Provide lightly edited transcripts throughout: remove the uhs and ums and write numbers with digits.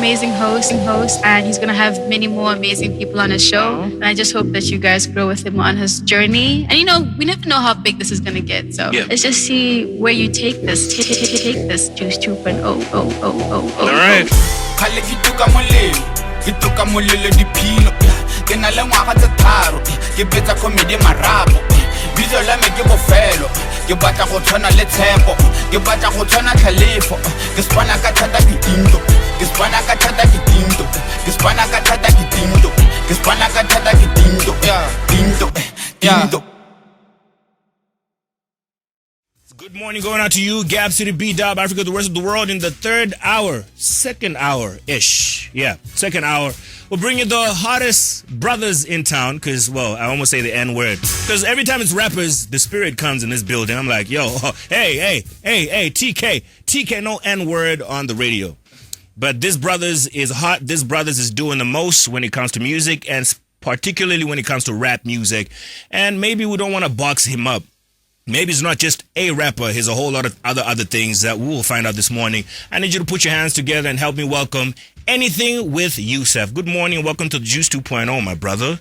amazing host, and he's gonna have many more amazing people on his show. And I just hope that you guys grow with him on his journey. And we never know how big this is gonna get. So let's just see where you take this. Take this Juice 2.0. All right. Bizo la me ke bofelo ke batla go tshwana le tshepo ke batla go tshwana tlhalefo ke spana ka thata ke tinto ke spana ka thata ke tinto ke spana ka thata ke tinto ke spana ka thata ke tinto tinto. Good morning going out to you, Gab City, B-Dub, Africa, the rest of the world in the second hour-ish. Yeah, second hour. We'll bring you the hottest brothers in town, because, well, I almost say the N-word. Because every time it's rappers, the spirit comes in this building. I'm like, yo, hey, TKay, no N-word on the radio. But this brothers is hot. This brothers is doing the most when it comes to music, and particularly when it comes to rap music. And maybe we don't want to box him up. Maybe it's not just a rapper. Here's a whole lot of other things that we will find out this morning. I need you to put your hands together and help me welcome AnythingWithYusef. Good morning and welcome to Juice 2.0, my brother.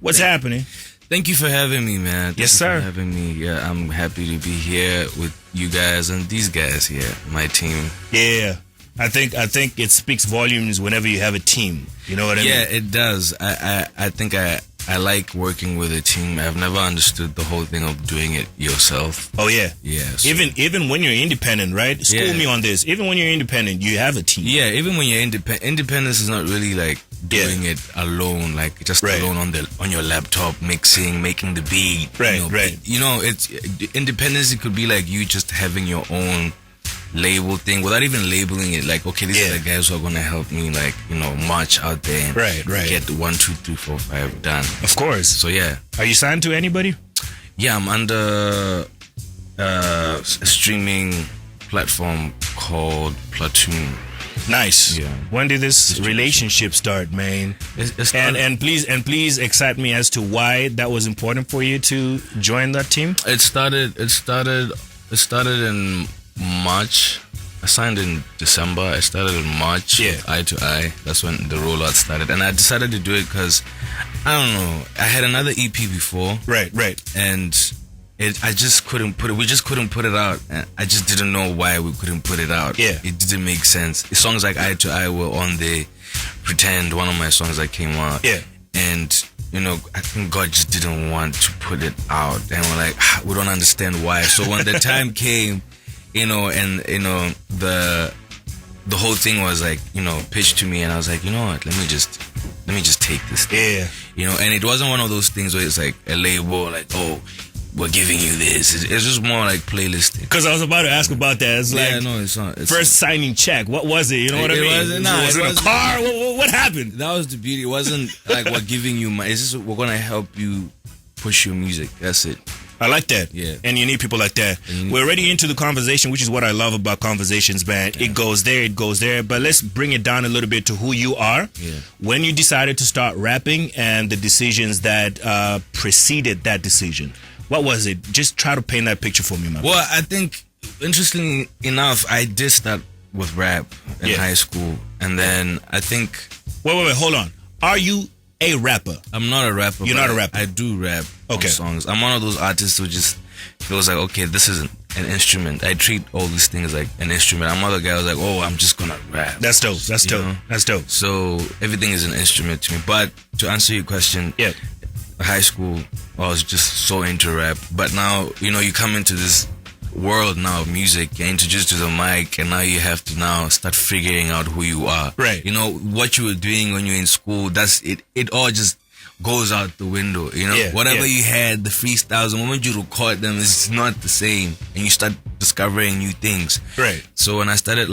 What's happening? Thank you for having me, man. Yes, sir. Thank you for having me. Yeah, I'm happy to be here with you guys and these guys here, my team. Yeah. I think it speaks volumes whenever you have a team. You know what I mean? Yeah, it does. I think I like working with a team. I've never understood the whole thing of doing it yourself. Oh yeah. Yeah. So even when you're independent, right? School me on this. Even when you're independent, you have a team. Yeah, even when you're independence is not really like doing it alone, like just alone on your laptop, mixing, making the beat. Right. It's independence. It could be like you just having your own label thing without even labeling it, like, okay, these are the guys who are gonna help me, like, march out there and get the 1, 2, 3, 4, 5 done. Of course. So yeah. Are you signed to anybody? Yeah, I'm under a streaming platform called Platoon. Nice. Yeah. When did this relationship start, man? And please excite me as to why that was important for you to join that team. It started in March. I signed in December. I started in March. Yeah. Eye to Eye. That's when the rollout started, and I decided to do it because I don't know. I had another EP before. Right. And I just couldn't put it. We just couldn't put it out. And I just didn't know why we couldn't put it out. Yeah. It didn't make sense. The songs like Eye to Eye were on the Pretend, one of my songs that came out. Yeah. And I think God just didn't want to put it out, and we're like, we don't understand why. So when the time came, the whole thing was like, pitched to me, and I was like, you know what, let me just take this thing. Yeah. And it wasn't one of those things where it's like a label, like, oh, we're giving you this. It's just more like playlisting. Because I was about to ask about that. It's like, it's not. First signing check. What was it? You know what I mean? Was it a car? What happened? That was the beauty. It wasn't like we're giving you money. It's just we're gonna help you push your music. That's it. I like that. Yeah. And you need people like that. We're already into the conversation, which is what I love about conversations, man. Yeah. It goes there. But let's bring it down a little bit to who you are. Yeah. When you decided to start rapping and the decisions that preceded that decision. What was it? Just try to paint that picture for me, man. Well, I think, interestingly enough, I did start with rap in high school. And then I think... Wait, hold on. Are you a rapper? I'm not a rapper. You're not a rapper? I do rap on songs. I'm one of those artists who just feels like, okay, this is an instrument. I treat all these things like an instrument. I'm other guy who's like, oh, I'm just gonna rap. That's dope. That's dope. So everything is an instrument to me. But to answer your question, high school, I was just so into rap. But now, you come into this world now of music, you're introduced to the mic, and now you have to now start figuring out who you are. Right. What you were doing when you're in school, that's it. It all just goes out the window. Whatever you had, the freestyles, the moment you record them, it's not the same, and you start discovering new things. Right. So when I started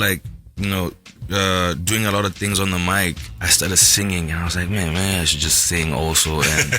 doing a lot of things on the mic, I started singing, and I was like, man, I should just sing also, and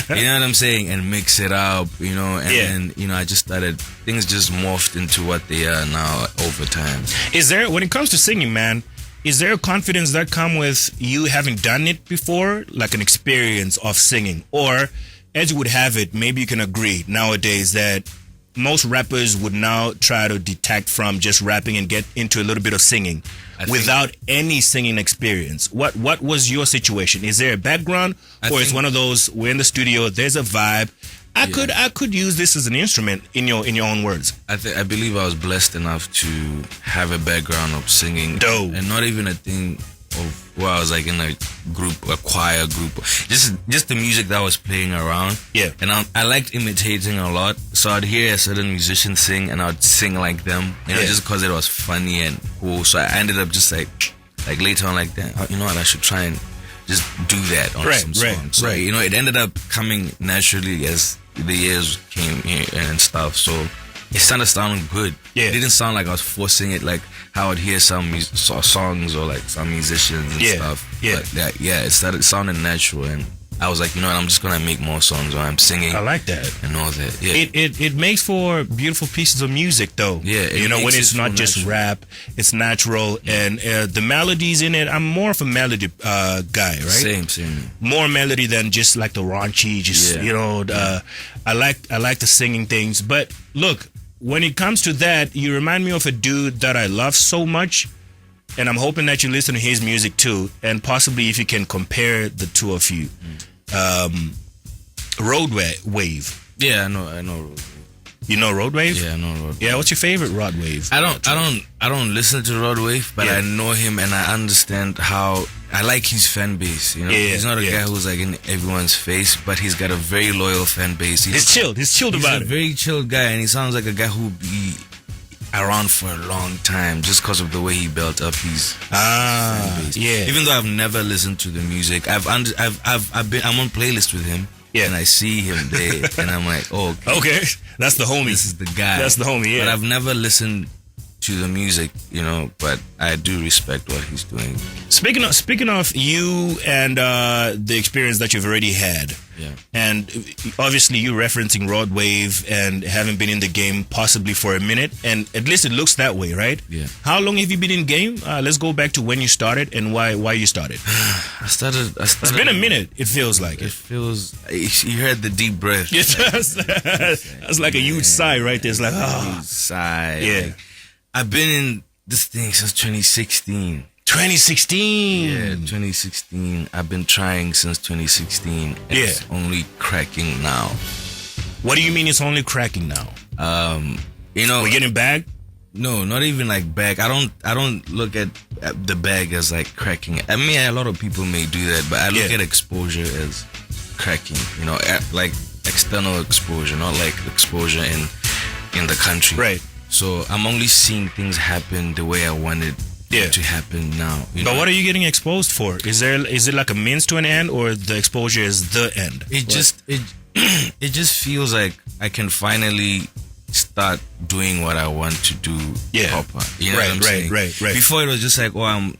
you know what I'm saying, and mix it up, and then I just started, things just morphed into what they are now over time. Is there, when it comes to singing, man, is there a confidence that come with you having done it before, like an experience of singing, or as you would have it, maybe you can agree nowadays that most rappers would now try to detach from just rapping and get into a little bit of singing without any singing experience. What was your situation? Is there a background, or it's one of those, we're in the studio, there's a vibe, I could use this as an instrument, in your own words? I believe I was blessed enough to have a background of singing. Dope. And not even a thing of where I was like in a group, a choir group, just the music that was playing around. Yeah. And I liked imitating a lot, so I'd hear a certain musician sing and I'd sing like them, just because it was funny and cool. So I ended up just like later on like that, you know what, I should try and just do that on some songs. So, you know, it ended up coming naturally as the years came here and stuff. So it started sounding good. Yeah. It didn't sound like I was forcing it, like how I'd hear some songs or like some musicians and stuff. Yeah. But it started sounding natural, and I was like, you know what, I'm just gonna make more songs where I'm singing. I like that. And all that. Yeah. It makes for beautiful pieces of music, though. Yeah. You know, when it's not just rap, it's natural, and the melodies in it. I'm more of a melody guy, right? Same. More melody than just like the raunchy. You know, I like the singing things. But look, when it comes to that, you remind me of a dude that I love so much. And I'm hoping that you listen to his music too, and possibly if you can compare the two of you. Road Wave. Yeah, I know Road Wave. You know Road Wave? Yeah, I know Road Wave. Yeah, what's your favorite Road Wave? I don't listen to Road Wave, but I know him and I understand how I like his fan base. You know, he's not a guy who's like in everyone's face, but he's got a very loyal fan base. He's chilled about it. He's a very chilled guy, and he sounds like a guy who'll be around for a long time just because of the way he built up his fan base. Yeah. Even though I've never listened to the music, I'm on playlist with him. Yeah. And I see him there, and I'm like, oh, okay. That's the homie. This is the guy. That's the homie, yeah. But I've never listened to the music, you know, but I do respect what he's doing. Speaking of you and the experience that you've already had, and obviously you referencing Road Wave and having been in the game possibly for a minute, and at least it looks that way, right? Yeah. How long have you been in game? Let's go back to when you started and why you started. I started. It's been a minute. It feels like it. Feels. You heard the deep breath. That's like a huge sigh right there. It's like huge sigh. Yeah. Like, I've been in this thing since 2016. 2016. Yeah, 2016. I've been trying since 2016. And it's only cracking now. What do you mean it's only cracking now? You know, we're getting bag? No, not even like bag. I don't look at the bag as like cracking. I mean, a lot of people may do that, but I look at exposure as cracking. You know, like external exposure, not like exposure in the country. Right. So I'm only seeing things happen the way I wanted to happen now. But what are you getting exposed for? Is it like a means to an end, or the exposure is the end? It just feels like I can finally start doing what I want to do proper. You know what I'm saying? Right. Before it was just like, I'm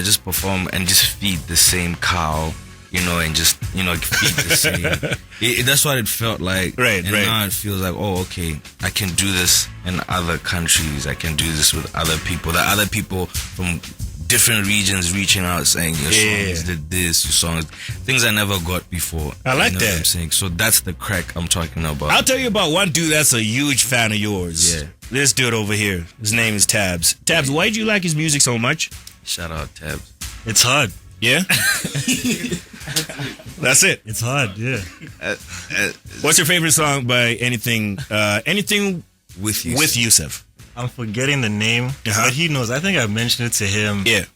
just perform and just feed the same cow. You know, and just, you know, feed the same. That's what it felt like. Right. Now it feels like, oh, okay, I can do this in other countries. I can do this with other people. There are other people from different regions reaching out saying, your songs did this, your songs, things I never got before. I like that. What I'm saying? So that's the crack I'm talking about. I'll tell you about one dude that's a huge fan of yours. Yeah. This dude over here. His name is Tabz. Tabz, why do you like his music so much? Shout out, Tabz. It's hard. Yeah? That's it. It's hard, yeah. What's your favorite song by Anything with Yusef? I'm forgetting the name, but he knows. I think I mentioned it to him. Yeah.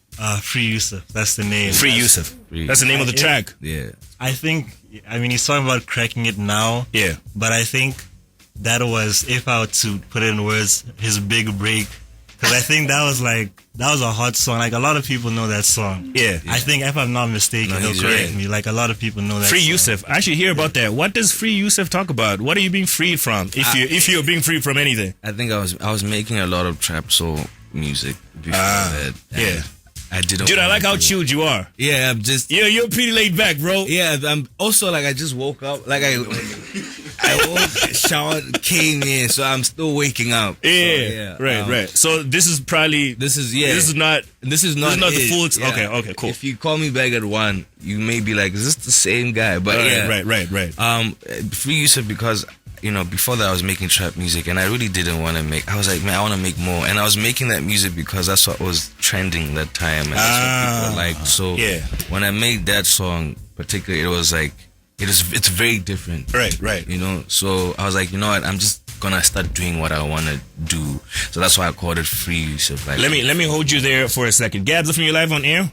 Free Yusef. That's the name. Free Yusef. That's the name of the track. Yeah. I think, he's talking about cracking it now. Yeah. But I think that was, if I were to put it in words, his big break. Because I think that was a hot song. Like, a lot of people know that song. Yeah. I think, if I'm not mistaken, he'll correct me. Like, a lot of people know that Free song. Yusef. I should hear about that. What does Free Yusef talk about? What are you being freed from? If you're being freed from anything. I think I was making a lot of trap soul music before that. Yeah. I didn't. Dude, I like how chilled you are. Yeah, I'm just. Yeah, you're pretty laid back, bro. Yeah, I'm also like, I just woke up. Like I showered, came in, so I'm still waking up. Yeah, so, right. So this is not the full. Yeah. Okay, cool. If you call me back at 1, you may be like, is this the same guy? But right. Free Yusef, because before that I was making trap music, and I really didn't want to make. I was like, man, I want to make more, and I was making that music because that's what was trending that time, and that's what people liked. So when I made that song, particularly, it was like it's very different. Right. So I was like, you know what, I'm just gonna start doing what I want to do. So that's why I called it Free Yusef. Like, let me hold you there for a second. GabzFM, you live on air.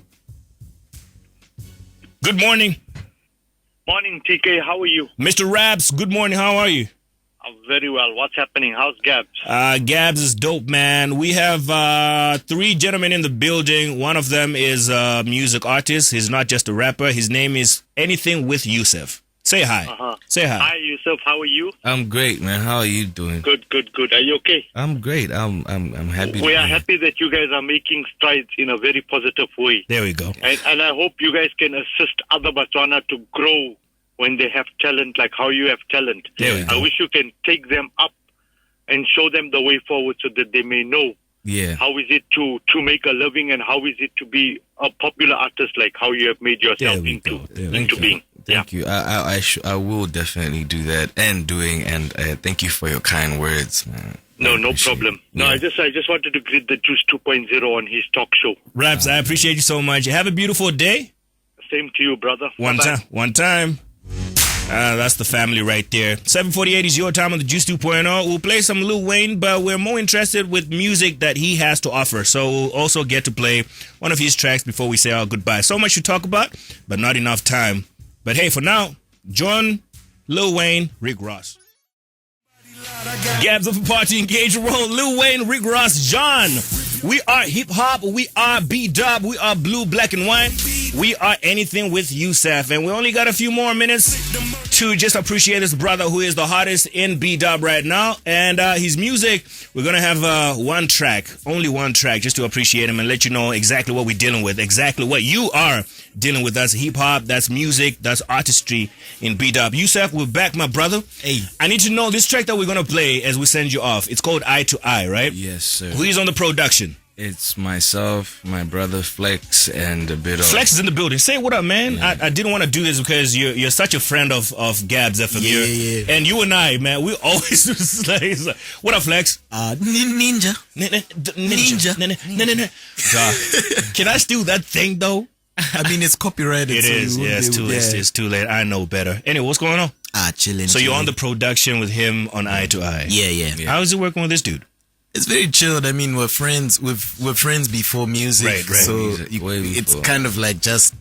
Good morning. Morning, TKay. How are you? Mr. Raps, good morning. How are you? I'm very well. What's happening? How's Gabz? Gabz is dope, man. We have 3 gentlemen in the building. One of them is a music artist. He's not just a rapper. His name is AnythingWithYusef. Say hi. Say hi. Hi, Yusef. How are you? I'm great, man. How are you doing? Good. Are you okay? I'm great. I'm happy. We are happy that you guys are making strides in a very positive way. There we go. And I hope you guys can assist other Botswana to grow when they have talent, like how you have talent. There we go. I wish you can take them up and show them the way forward so that they may know how is it to make a living, and how is it to be a popular artist like how you have made yourself into being. Thank you. I will definitely do that and thank you for your kind words, man. No problem. No, I just wanted to greet the Juice 2.0 on his talk show. Raps, I appreciate you so much. Have a beautiful day. Same to you, brother. One time. That's the family right there. 7:48 is your time on the Juice 2.0. We'll play some Lil Wayne, but we're more interested with music that he has to offer. So we'll also get to play one of his tracks before we say our goodbye. So much to talk about, but not enough time. But hey, for now, John, Lil Wayne, Rick Ross. Gabs of a party, engage, roll. Lil Wayne, Rick Ross, John. We are hip hop. We are B-Dub. We are blue, black, and white. We are Anything with Yusef. And we only got a few more minutes to just appreciate this brother who is the hottest in B-Dub right now. And his music, we're going to have one track, only one track, just to appreciate him and let you know exactly what we're dealing with, exactly what you are dealing with. That's hip hop, that's music, that's artistry in B-Dub. Yusef, we're back, my brother. Hey. I need to know this track that we're going to play as we send you off. It's called Eye to Eye, right? Yes, sir. Who is on the production? It's myself, my brother Flex, and a bit of... Flex is in the building. Say what up, man. Yeah. I didn't want to do this because you're such a friend of GabzFM. Yeah. And you and I, man, we always like, what up, Flex? Ninja. Can I steal that thing, though? I mean, it's copyrighted. It is. Yeah, it's too late. It's too late. I know better. Anyway, what's going on? Chilling. So you're on the production with him on Eye to Eye. Yeah. How is it working with this dude? It's very chilled. I mean, we're friends. We're friends before music, right. So it's kind of like it's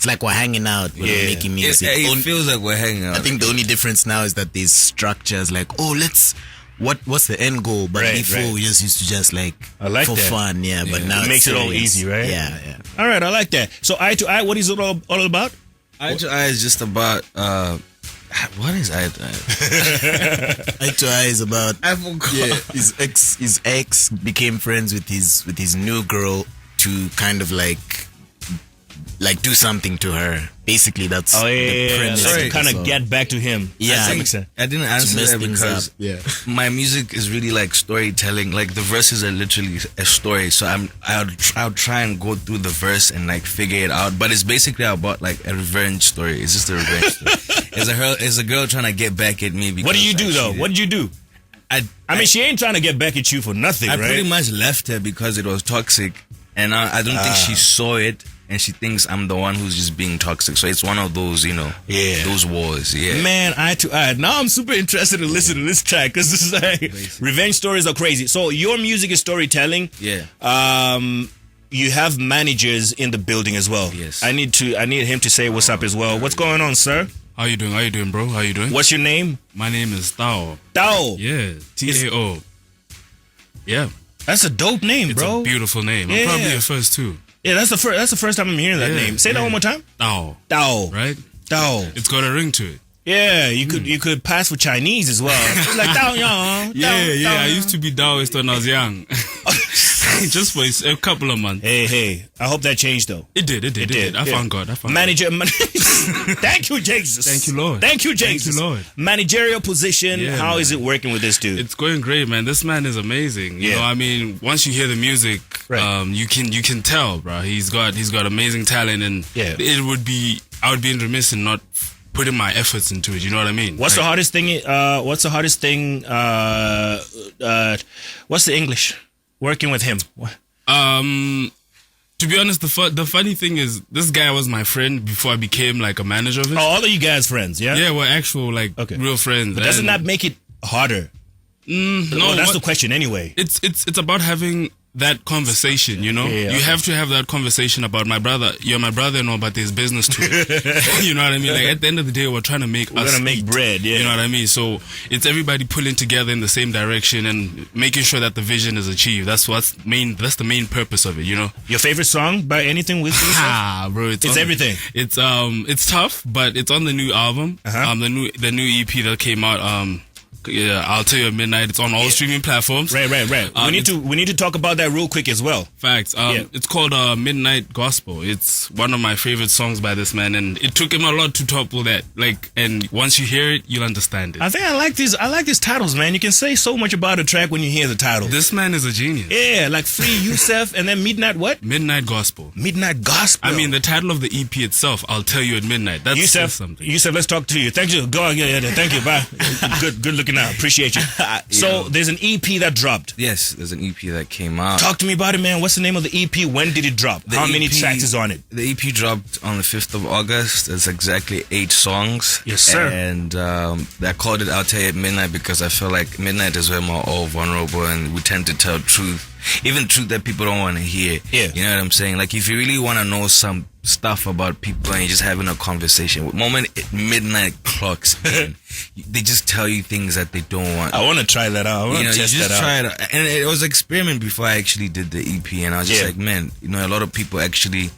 like we're hanging out when we're making music. It feels like we're hanging out. I think the only difference now is that there's structures like, what's the end goal? But before we just used to just like for that. Fun, but now it makes it all easy, right? Yeah. All right, I like that. So Eye to Eye, what is it all about? Eye to Eye is just about what is Eye to Eye? Eye to Eye is about I forgot. Yeah, his ex became friends with his new girl to kind of like do something to her. Basically, that's the premise. Sorry, kind of get back to him. Yeah, that makes sense. I didn't answer that because my music is really like storytelling. Like the verses are literally a story. So I'll try and go through the verse and like figure it out. But it's basically about like a revenge story. It's just a revenge story. It's a girl trying to get back at me. What do you do though? What did you do? I mean, she ain't trying to get back at you for nothing, right? I pretty much left her because it was toxic, and I don't think she saw it. And she thinks I'm the one who's just being toxic. So it's one of those, those wars. Yeah. Man, Eye to Eye. Now I'm super interested to listen to this track because this is like revenge stories are crazy. So your music is storytelling. Yeah. You have managers in the building as well. Yes. I need him to say what's up as well. What's going on, sir? How you doing, bro? How you doing? What's your name? My name is Tao. Tao. Yeah. Tao. Yeah. That's a dope name, bro. It's a beautiful name. I'm probably your first too. Yeah, that's the first time I'm hearing that name. Say that one more time. Tao. Right? Tao. It's got a ring to it. Yeah, you could pass for Chinese as well. It's like Tao Yang. Yeah. I used to be Taoist when I was young. Just for a couple of months. Hey. I hope that changed though. It did. I found God. Manager. Thank you, Jesus. Thank you, Lord. Thank you, Jesus. Thank you, Lord. Managerial position. Yeah, how is it working with this dude? It's going great, man. This man is amazing. You know, I mean, once you hear the music, you can tell, bro. He's got amazing talent, and I would be remiss in not putting my efforts into it. You know what I mean? What's the hardest thing? What's the hardest thing? What's the English? Working with him. To be honest, the funny thing is, this guy was my friend before I became like a manager of it. Oh, all of you guys friends, yeah? Yeah, we're actual real friends. But doesn't that make it harder? No, that's the question anyway. It's about having that conversation, you know? Yeah, you have to have that conversation about my brother. You're my brother-in-law, but there's business to it. You know what I mean? Like, at the end of the day, we're trying to make bread, yeah. You know what I mean? So it's everybody pulling together in the same direction and making sure that the vision is achieved. That's the main purpose of it, you know? Your favorite song by AnythingWithYusef? Bro, it's everything. It's tough, but it's on the new album. The new EP that came out, yeah, I'll tell you at midnight. It's on all streaming platforms. Right. We need to talk about that real quick as well. Facts. It's called Midnight Gospel. It's one of my favorite songs by this man, and it took him a lot to topple that. And once you hear it, you'll understand it. I think I like these titles, man. You can say so much about a track when you hear the title. This man is a genius. Yeah, like Free Yusef and then Midnight what? Midnight Gospel. Midnight Gospel. I mean, the title of the EP itself, I'll tell you at midnight. That's something. Yusef, let's talk to you. Thank you. Go on. Yeah. Thank you. Bye. Good looking out. Appreciate you. So there's an EP that dropped. Yes, there's an EP that came out. Talk to me about it, man. What's the name of the EP? When did it drop? How many tracks is on it? The EP dropped on the 5th of August. It's exactly 8 songs. Yes, sir. And I called it Out Here at Midnight because I feel like midnight is where we're all vulnerable and we tend to tell truth. Even truth that people don't want to hear. Yeah. You know what I'm saying? Like, if you really want to know some stuff about people and you're just having a conversation, the moment midnight clocks in, they just tell you things that they don't want. I want to try that out. I want to test that out. Try it out. And it was an experiment before I actually did the EP, and I was just like, man, you know, a lot of people actually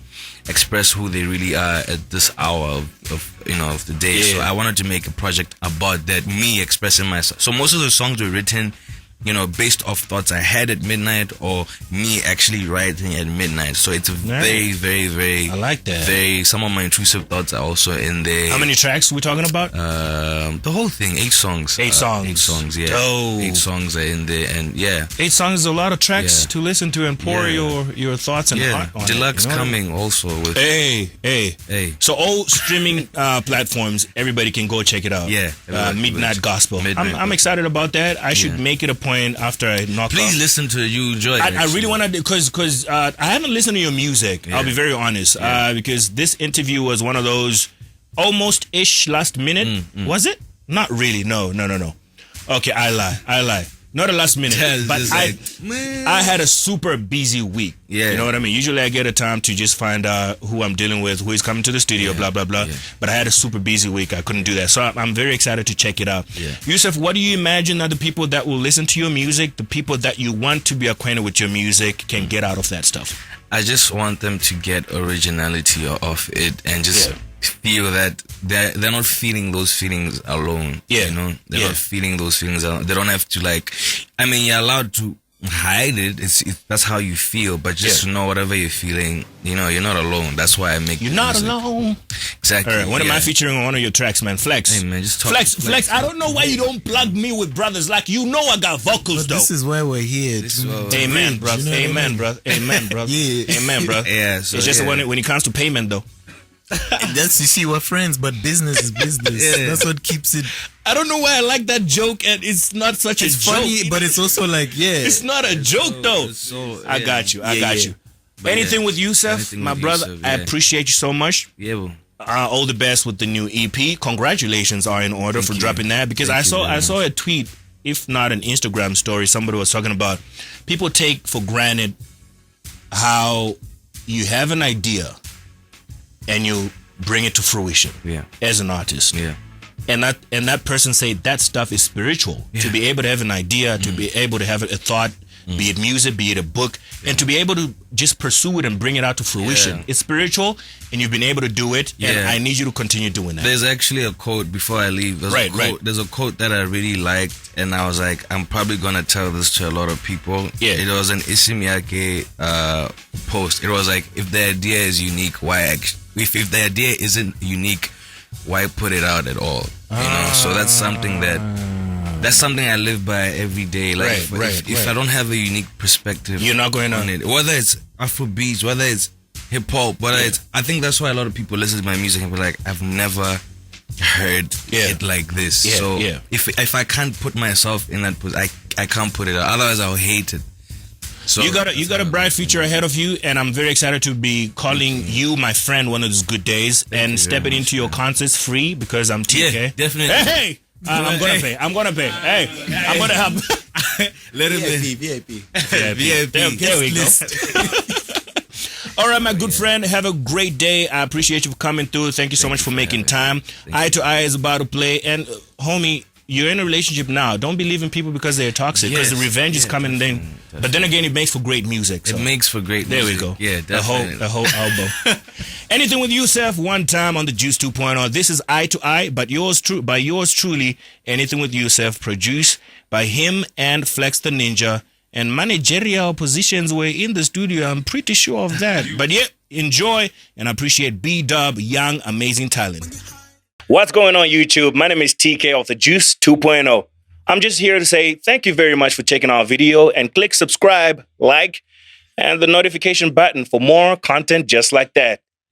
express who they really are at this hour of the day. Yeah. So I wanted to make a project about that, me expressing myself. So most of the songs were written, you know, based off thoughts I had at midnight or me actually writing at midnight. So it's a very, very, very... I like that. Some of my intrusive thoughts are also in there. How many tracks are we talking about? The whole thing, 8 songs. 8 songs. 8 songs, yeah. Dope. 8 songs are in there, and 8 songs is a lot of tracks to listen to and pour your thoughts and heart on. Deluxe coming also with... Hey. So all streaming platforms, everybody can go check it out. Yeah. Midnight Gospel. I'm excited about that. I should make it a point after I knock Please off. listen to it. You enjoy it. I really want to, because I haven't listened to your music. I'll be very honest. Because this interview was one of those almost-ish last minute. Was it? Not really. No. Okay, I lie. Not a last minute, but I had a super busy week. Yeah. You know what I mean? Usually I get a time to just find out who I'm dealing with, who is coming to the studio, blah, blah, blah. Yeah. But I had a super busy week. I couldn't do that. So I'm very excited to check it out. Yeah. Yusef, what do you imagine that the people that will listen to your music, the people that you want to be acquainted with your music, can get out of that stuff? I just want them to get originality of it and just... feel that they're not feeling those feelings alone. Yeah. You know? They're not feeling those feelings alone. They don't have to you're allowed to hide it. That's how you feel, but just know whatever you're feeling, you know, you're not alone. That's why I make You're not alone. Exactly. Right, when am I featuring on one of your tracks, man? Flex. Hey, man, just talk. Flex. I don't know why you don't plug me with brothers. Like, you know I got vocals, though. This is why we're here. Amen, brother. Amen, brother. Amen, brother. Amen, brother. Yeah. So, it's just when it comes to payment, though. That's, you see, we're friends, but business is business. That's what keeps it. I don't know why I like that joke, and it's not such a joke. It's funny, but it's also like, it's not a joke, though. I got you. But Anything with Yusef, my brother, I appreciate you so much. Yeah, all the best with the new EP. Congratulations are in order for dropping that, because I saw a tweet, if not an Instagram story, somebody was talking about people take for granted how you have an idea and you bring it to fruition as an artist. Yeah. And that person say that stuff is spiritual. To be able to have an idea, to be able to have a thought, be it music, be it a book, and to be able to just pursue it and bring it out to fruition. It's spiritual, and you've been able to do it, and I need you to continue doing that. There's actually a quote before I leave. There's a quote that I really liked, and I was like, I'm probably going to tell this to a lot of people. It was an Isimiyake post. It was like, if the idea is unique, if the idea isn't unique, why put it out at all? You know, so that's something I live by every day. Like, if I don't have a unique perspective, you're not going on it. Whether it's Afrobeats, whether it's hip hop, I think that's why a lot of people listen to my music and be like, I've never heard it like this. Yeah, so yeah. if I can't put myself in that position, I can't put it out. Otherwise, I'll hate it. So you got a bright future ahead of you, and I'm very excited to be calling you my friend one of those good days and stepping into your concerts free because I'm TKay. Yeah, definitely. Hey, I'm gonna pay. Hey, I'm gonna help. Let him in. VIP. There we go. All right, my good friend, have a great day. I appreciate you for coming through. Thank you so much for making time. Eye to Eye is about to play, and homie, you're in a relationship now. Don't be leaving people because they're toxic. Because the revenge is coming. Definitely. But then again, it makes for great music. So. It makes for great music. There we go. Yeah, definitely. The whole album. Anything with Yusef, one time on the Juice 2.0. This is Eye to Eye, but yours truly, Anything with Yusef, produced by him and Flex the Ninja. And managerial positions were in the studio. I'm pretty sure of that. But yeah, enjoy and appreciate B-Dub, young, amazing talent. What's going on, YouTube? My name is TKay of the Juice 2.0. I'm just here to say thank you very much for checking our video and click subscribe, like, and the notification button for more content just like that.